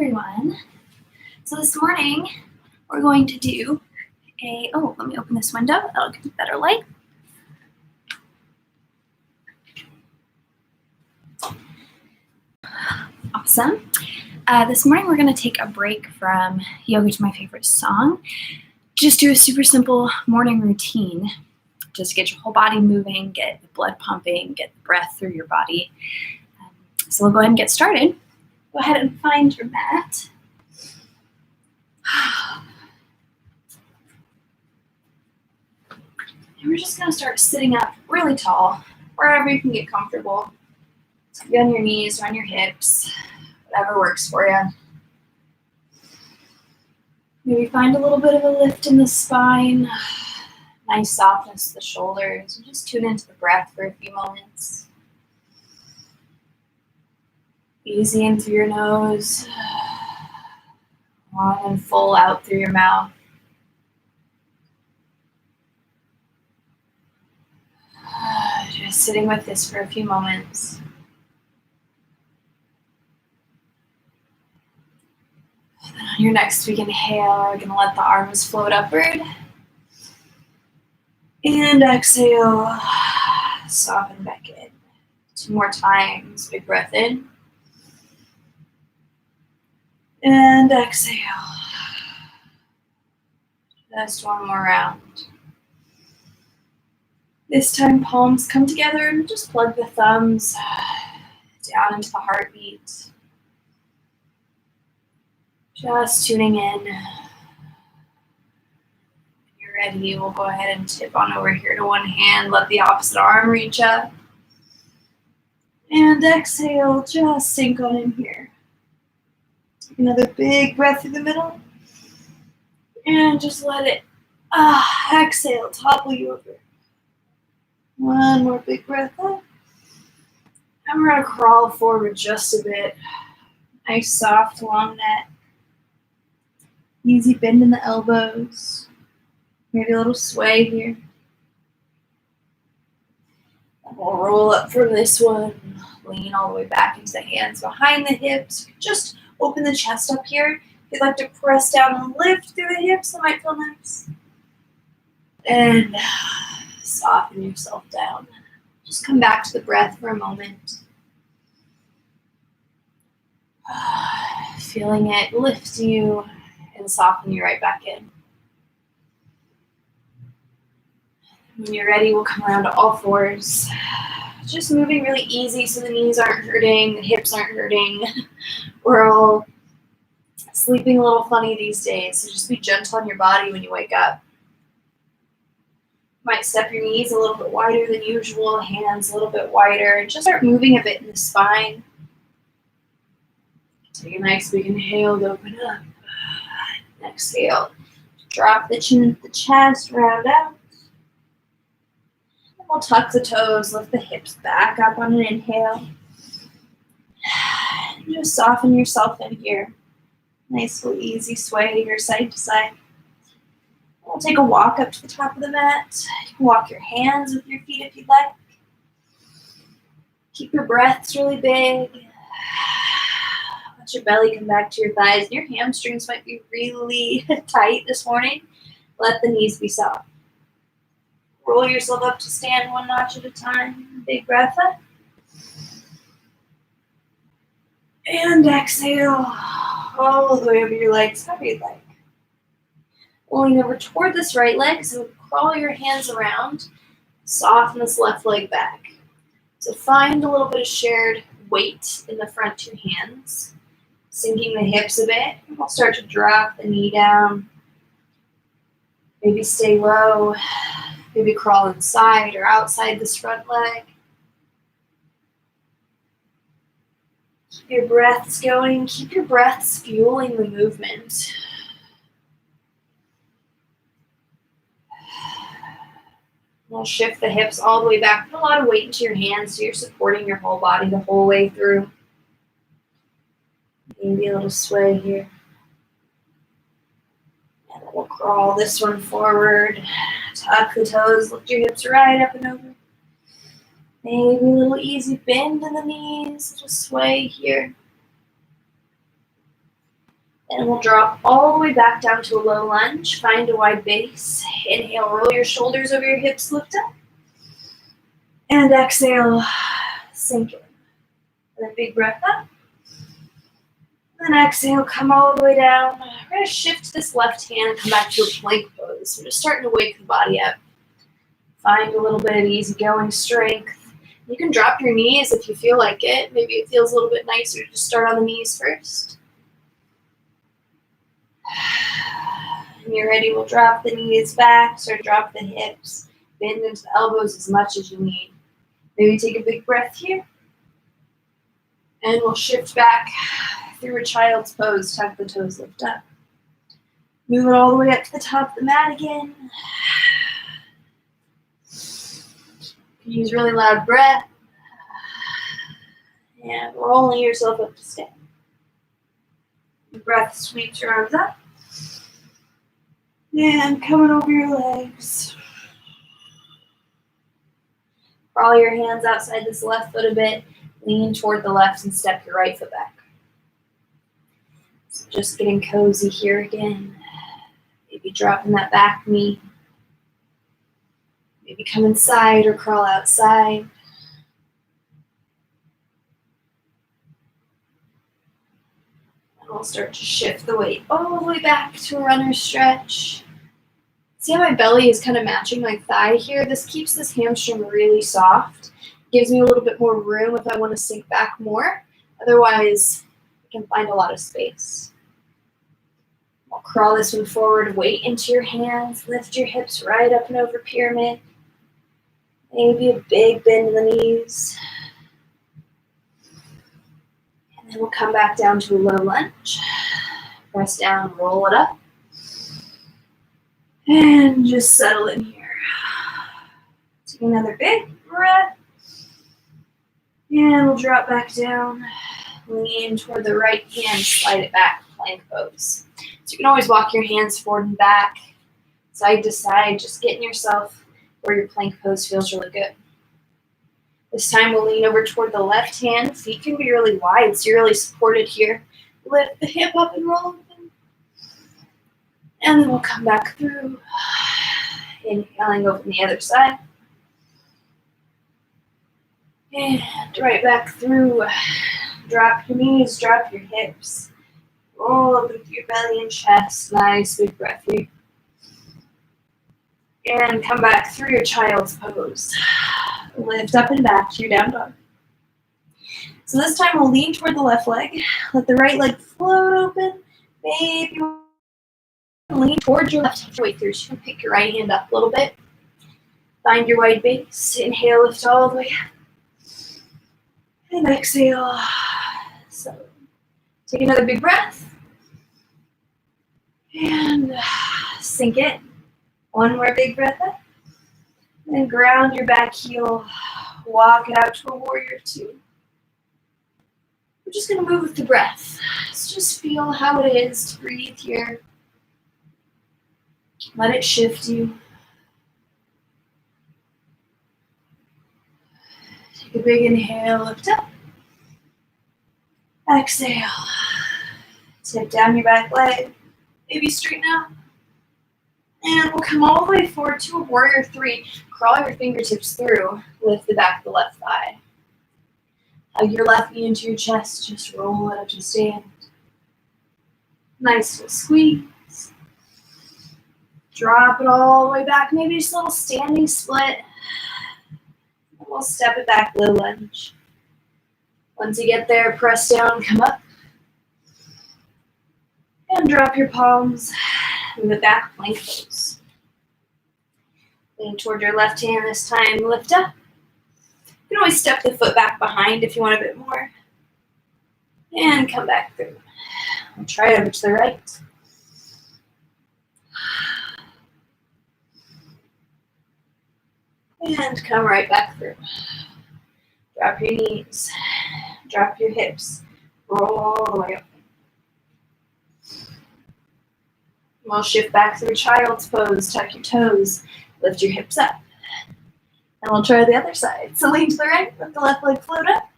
everyone. So this morning we're going to do let me open this window, that'll give you better light. Awesome. This morning we're going to take a break from Yoga to My Favorite Song. Just do a super simple morning routine. Just get your whole body moving, get the blood pumping, get the breath through your body. So we'll go ahead and get started. Go ahead and find your mat. And we're just going to start sitting up really tall, wherever you can get comfortable. So be on your knees or on your hips, whatever works for you. Maybe find a little bit of a lift in the spine, nice softness to the shoulders, and just tune into the breath for a few moments. Easy in through your nose, long and full out through your mouth. Just sitting with this for a few moments. And then on your next big inhale, we're going to let the arms float upward. And exhale, soften back in. 2 more times, big breath in. And exhale. Just 1 more round. This time, palms come together and just plug the thumbs down into the heartbeat. Just tuning in. When you're ready, we'll go ahead and tip on over here to one hand. Let the opposite arm reach up. And exhale, just sink on in here. Take another big breath through the middle. And just let it exhale, topple you over. 1 more big breath up. And we're going to crawl forward just a bit. Nice, soft, long neck. Easy bend in the elbows. Maybe a little sway here. And we'll roll up from this one. Lean all the way back into the hands behind the hips. Just open the chest up here. If you'd like to press down and lift through the hips, that might feel nice. And soften yourself down. Just come back to the breath for a moment. Feeling it lift you and soften you right back in. When you're ready, we'll come around to all fours. Just moving really easy so the knees aren't hurting, the hips aren't hurting. We're all sleeping a little funny these days, so just be gentle on your body when you wake up. Might step your knees a little bit wider than usual, hands a little bit wider. Just start moving a bit in the spine. Take a nice big inhale to open up. Exhale. Drop the chin into the chest, round out. And we'll tuck the toes, lift the hips back up on an inhale. And just soften yourself in here. Nice little easy sway here side to side. We'll take a walk up to the top of the mat. You can walk your hands with your feet if you'd like. Keep your breaths really big. Let your belly come back to your thighs. Your hamstrings might be really tight this morning. Let the knees be soft. Roll yourself up to stand 1 notch at a time. Big breath up. And exhale all the way over your legs, however you'd like. Rolling over toward this right leg, so crawl your hands around, soften this left leg back. So find a little bit of shared weight in the front 2 hands, sinking the hips a bit. We'll start to drop the knee down. Maybe stay low, maybe crawl inside or outside this front leg. Keep your breaths going, keep your breaths fueling the movement. We'll shift the hips all the way back. Put a lot of weight into your hands so you're supporting your whole body the whole way through. Maybe a little sway here. And then we'll crawl this one forward. Tuck the toes, lift your hips right up and over. Maybe a little easy bend in the knees, just sway here. Then we'll drop all the way back down to a low lunge. Find a wide base. Inhale, roll your shoulders over your hips, lift up. And exhale, sink in. And a big breath up. Then exhale, come all the way down. We're going to shift this left hand and come back to a plank pose. We're just starting to wake the body up. Find a little bit of easygoing strength. You can drop your knees if you feel like it. Maybe it feels a little bit nicer to just start on the knees first. When you're ready, we'll drop the knees back, start drop the hips, bend into the elbows as much as you need. Maybe take a big breath here. And we'll shift back through a child's pose, tuck the toes, lift up. Move it all the way up to the top of the mat again. You can use really loud breath. And rolling yourself up to stand. The breath sweeps your arms up. And coming over your legs. Crawl your hands outside this left foot a bit. Lean toward the left and step your right foot back. So just getting cozy here again. Maybe dropping that back knee. Maybe come inside or crawl outside. And we'll start to shift the weight all the way back to a runner stretch. See how my belly is kind of matching my thigh here? This keeps this hamstring really soft. Gives me a little bit more room if I want to sink back more. Otherwise, I can find a lot of space. I'll crawl this one forward, weight into your hands, lift your hips right up and over pyramid. Maybe a big bend in the knees. And then we'll come back down to a low lunge. Press down, roll it up. And just settle in here. Take another big breath. And we'll drop back down. Lean toward the right hand, slide it back, plank pose. So you can always walk your hands forward and back, side to side, just getting yourself where your plank pose feels really good. This time we'll lean over toward the left hand. Feet can be really wide, so you're really supported here. Lift the hip up and roll open. And then we'll come back through. Inhaling over the other side. And right back through. Drop your knees, drop your hips. Roll up into your belly and chest. Nice big breath here. And come back through your child's pose. Lift up and back to your down dog. So this time we'll lean toward the left leg. Let the right leg float open. Maybe lean towards your left halfway through. So you can pick your right hand up a little bit. Find your wide base. Inhale, lift all the way up. And exhale. So take another big breath. And sink in. One more big breath up. And ground your back heel. Walk it out to a warrior two. We're just going to move with the breath. Let's just feel how it is to breathe here. Let it shift you. Take a big inhale, lift up. Exhale. Tip down your back leg. Maybe straighten out. And we'll come all the way forward to a warrior three. Crawl your fingertips through. Lift the back of the left thigh. Hug your left knee into your chest. Just roll it up to stand. Nice little squeeze. Drop it all the way back. Maybe just a little standing split. And we'll step it back, low lunge. Once you get there, press down, come up. And drop your palms. Move it back, plank pose. Lean toward your left hand this time, lift up. You can always step the foot back behind if you want a bit more. And come back through. We'll try it over to the right. And come right back through. Drop your knees. Drop your hips. Roll all the way up. We'll shift back through child's pose. Tuck your toes. Lift your hips up. And we'll try the other side. So lean to the right. Let the left leg float up.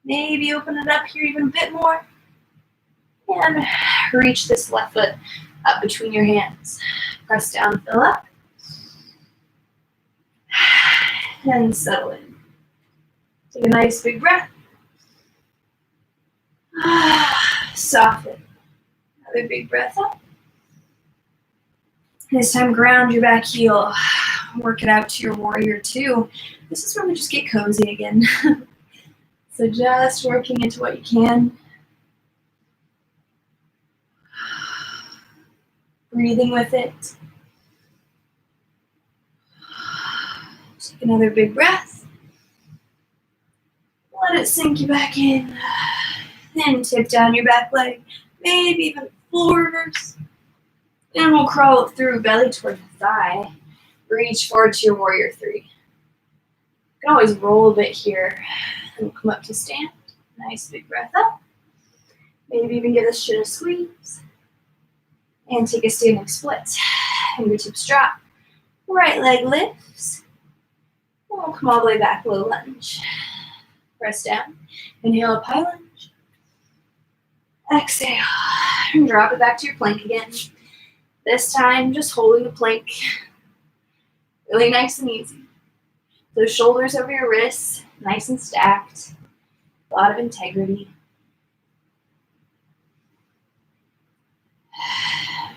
Maybe open it up here even a bit more. And reach this left foot up between your hands. Press down, fill up. And settle in. Take a nice big breath. Soften. Another big breath up. This time, ground your back heel. Work it out to your warrior two. This is where we just get cozy again. So just working into what you can. Breathing with it. Take another big breath. Let it sink you back in. Then tip down your back leg. Maybe even full reverse. Then we'll crawl up through, belly toward the thigh. Reach forward to your warrior three. You can always roll a bit here. And we'll come up to stand. Nice big breath up. Maybe even give this shin a squeeze. And take a standing split. Fingertips drop. Right leg lifts. And we'll come all the way back, low lunge. Press down. Inhale up, high lunge. Exhale. And drop it back to your plank again. This time, just holding the plank. Really nice and easy. Those shoulders over your wrists, nice and stacked. A lot of integrity.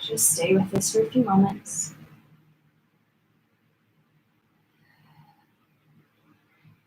Just stay with this for a few moments.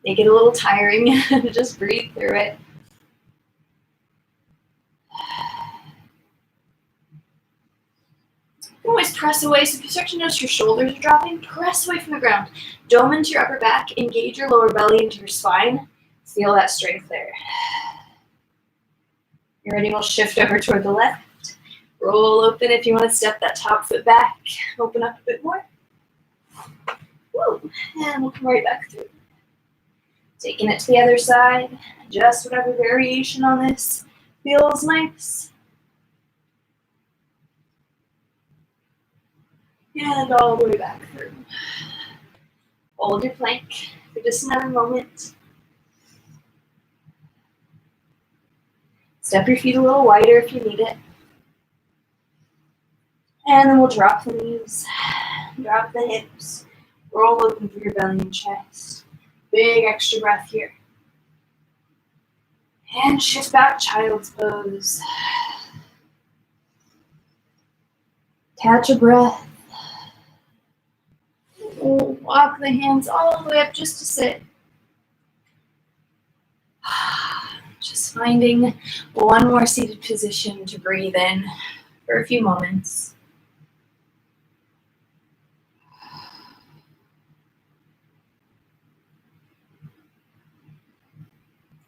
They get a little tiring. Just breathe through it. You can always press away. So if you start to notice your shoulders are dropping, press away from the ground. Dome into your upper back. Engage your lower belly into your spine. Feel that strength there. You're ready, we'll shift over toward the left. Roll open if you want to step that top foot back. Open up a bit more. Woo. And we'll come right back through. Taking it to the other side. Just whatever variation on this feels nice. And all the way back through. Hold your plank for just another moment. Step your feet a little wider if you need it. And then we'll drop the knees, drop the hips, roll open through your belly and chest. Big extra breath here. And shift back, child's pose. Catch a breath. Walk the hands all the way up just to sit. Just finding one more seated position to breathe in for a few moments.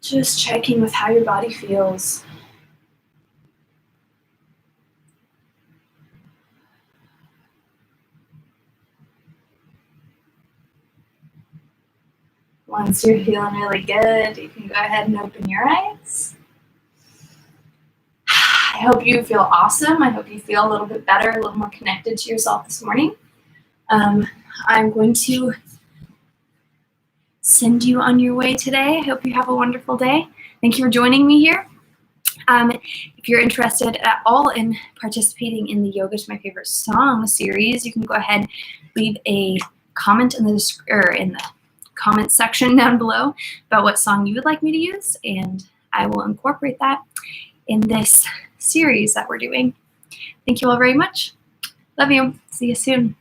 Just checking with how your body feels. Once you're feeling really good, you can go ahead and open your eyes. I hope you feel awesome. I hope you feel a little bit better, a little more connected to yourself this morning. I'm going to send you on your way today. I hope you have a wonderful day. Thank you for joining me here. If you're interested at all in participating in the Yoga to My Favorite Song series, you can go ahead, leave a comment in the comment section down below about what song you would like me to use, and I will incorporate that in this series that we're doing. Thank you all very much. Love you. See you soon.